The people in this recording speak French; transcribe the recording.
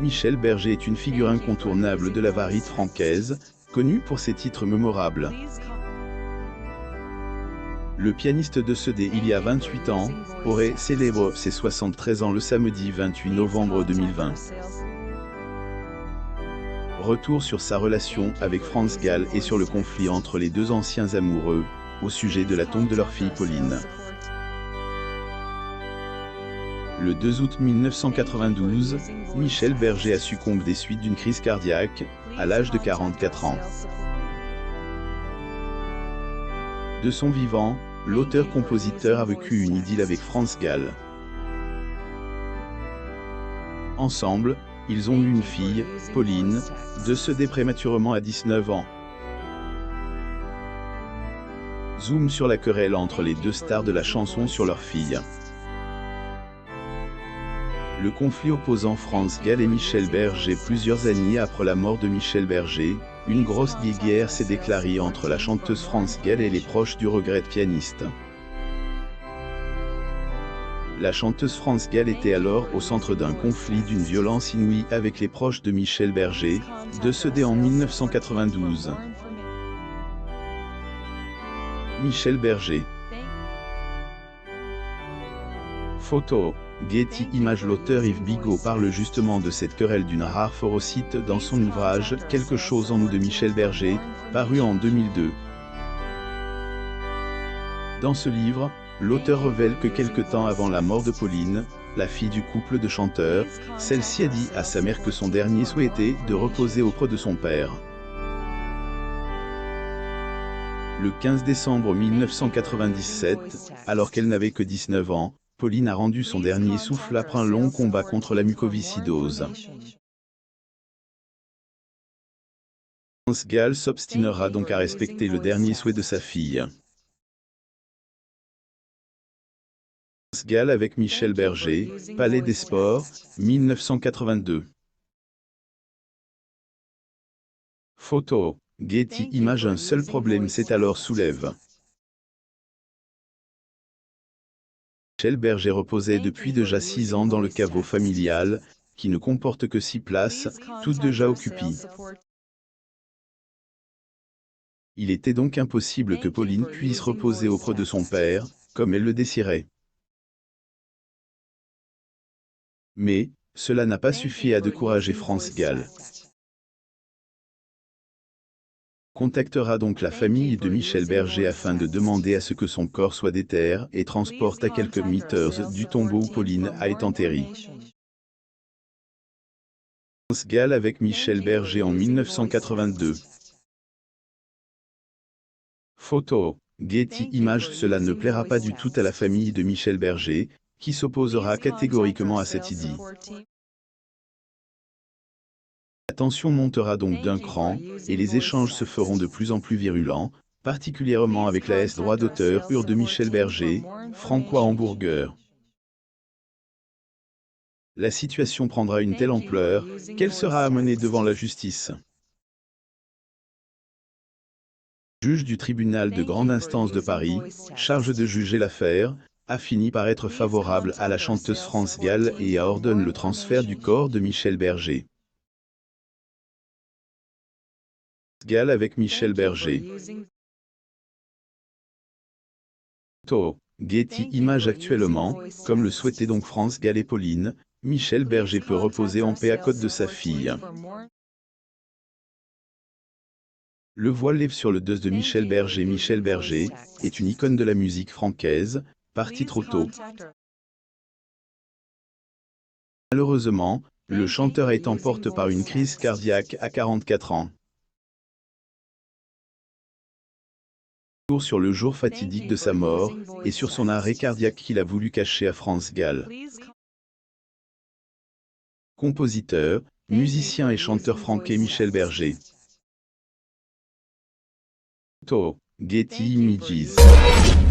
Michel Berger est une figure incontournable de la variété francaise, connue pour ses titres mémorables. Le pianiste décédé il y a 28 ans aurait célébré ses 73 ans le samedi 28 novembre 2020. Retour sur sa relation avec Franz Gall et sur le conflit entre les deux anciens amoureux, au sujet de la tombe de leur fille Pauline. Le 2 août 1992, Michel Berger a succombé des suites d'une crise cardiaque, à l'âge de 44 ans. De son vivant, l'auteur-compositeur a vécu une idylle avec Franz Gall. Ensemble, ils ont eu une fille, Pauline, décédée prématurément à 19 ans. Zoom sur la querelle entre les deux stars de la chanson sur leur fille. Le conflit opposant Franz Gall et Michel Berger plusieurs années après la mort de Michel Berger, une grosse guerre s'est déclarée entre la chanteuse Franz Gall et les proches du regretté pianiste. La chanteuse Franz Gall était alors au centre d'un conflit d'une violence inouïe avec les proches de Michel Berger, décédé en 1992. Michel Berger. Photo. Getty Images. L'auteur Yves Bigot parle justement de cette querelle d'une rare férocité dans son ouvrage « Quelque chose en nous » de Michel Berger, paru en 2002. Dans ce livre, l'auteur révèle que quelque temps avant la mort de Pauline, la fille du couple de chanteurs, celle-ci a dit à sa mère que son dernier souhait était de reposer auprès de son père. Le 15 décembre 1997, alors qu'elle n'avait que 19 ans, Pauline a rendu son dernier souffle après un long combat contre la mucoviscidose. Franz Gall s'obstinera donc à respecter le dernier souhait de sa fille. Franz Gall avec Michel Berger, Palais des Sports, 1982. Photo. Getty Images. Un seul problème s'est alors soulève. Michel Berger reposait depuis déjà 6 ans dans le caveau familial, qui ne comporte que 6 places, toutes déjà occupées. Il était donc impossible que Pauline puisse reposer auprès de son père, comme elle le désirait. Mais, cela n'a pas suffi à décourager Franz Gall. Contactera donc la famille de Michel Berger afin de demander à ce que son corps soit déterré et transporte à quelques mètres du tombeau où Pauline a été enterrée. Franz Gall avec Michel Berger en 1982. Photo. Getty Images. Cela ne plaira pas du tout à la famille de Michel Berger, qui s'opposera catégoriquement à cette idée. La tension montera donc d'un cran, et les échanges se feront de plus en plus virulents, particulièrement avec la droit d'auteur de Michel Berger, François Hamburger. La situation prendra une telle ampleur, qu'elle sera amenée devant la justice. Le juge du tribunal de grande instance de Paris, chargé de juger l'affaire, a fini par être favorable à la chanteuse Franz Gall et a ordonné le transfert du corps de Michel Berger. Gall avec Michel Berger. Photo. Getty Images. Actuellement, comme le souhaitaient donc Franz Gall et Pauline, Michel Berger peut reposer en paix à côté de sa fille. Le voile lève sur le dos de Michel Berger. Michel Berger est une icône de la musique francaise, parti trop tôt. Malheureusement, le chanteur a été emporté par une crise cardiaque à 44 ans. Sur le jour fatidique de sa mort, et sur son arrêt cardiaque qu'il a voulu cacher à Franz Gall. Compositeur, musicien et chanteur franquais Michel Berger. Photo. Getty Images.